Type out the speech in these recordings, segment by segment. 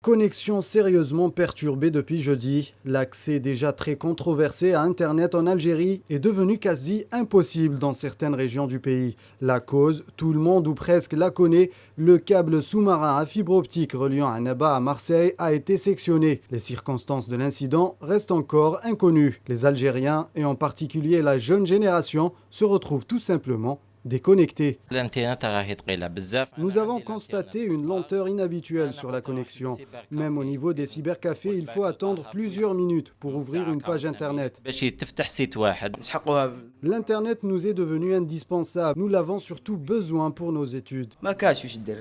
Connexion sérieusement perturbée depuis jeudi. L'accès déjà très controversé à Internet en Algérie est devenu quasi impossible dans certaines régions du pays. La cause, tout le monde ou presque la connaît, le câble sous-marin à fibre optique reliant Annaba à Marseille a été sectionné. Les circonstances de l'incident restent encore inconnues. Les Algériens, et en particulier la jeune génération, se retrouvent tout simplement déconnectés. Nous avons constaté une lenteur inhabituelle sur la connexion. Même au niveau des cybercafés, il faut attendre plusieurs minutes pour ouvrir une page Internet. L'Internet nous est devenu indispensable. Nous l'avons surtout besoin pour nos études.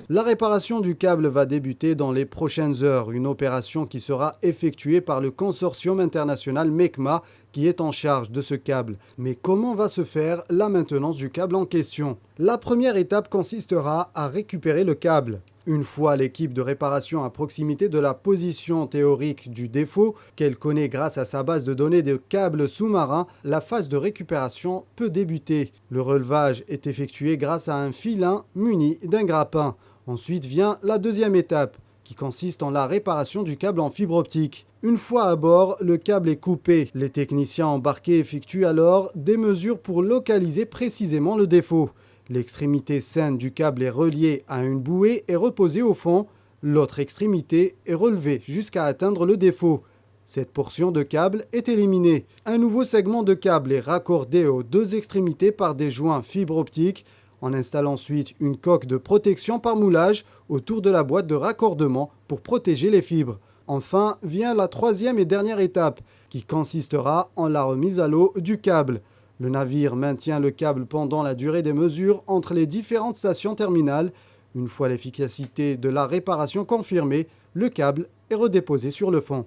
La réparation du câble va débuter dans les prochaines heures. Une opération qui sera effectuée par le consortium international MECMA qui est en charge de ce câble. Mais comment va se faire la maintenance du câble en question? La première étape consistera à récupérer le câble. Une fois l'équipe de réparation à proximité de la position théorique du défaut, qu'elle connaît grâce à sa base de données de câbles sous-marins, la phase de récupération peut débuter. Le relevage est effectué grâce à un filin muni d'un grappin. Ensuite vient la deuxième étape, qui consiste en la réparation du câble en fibre optique. Une fois à bord, le câble est coupé. Les techniciens embarqués effectuent alors des mesures pour localiser précisément le défaut. L'extrémité saine du câble est reliée à une bouée et reposée au fond. L'autre extrémité est relevée jusqu'à atteindre le défaut. Cette portion de câble est éliminée. Un nouveau segment de câble est raccordé aux deux extrémités par des joints fibre optique. On installe ensuite une coque de protection par moulage autour de la boîte de raccordement pour protéger les fibres. Enfin vient la troisième et dernière étape, qui consistera en la remise à l'eau du câble. Le navire maintient le câble pendant la durée des mesures entre les différentes stations terminales. Une fois l'efficacité de la réparation confirmée, le câble est redéposé sur le fond.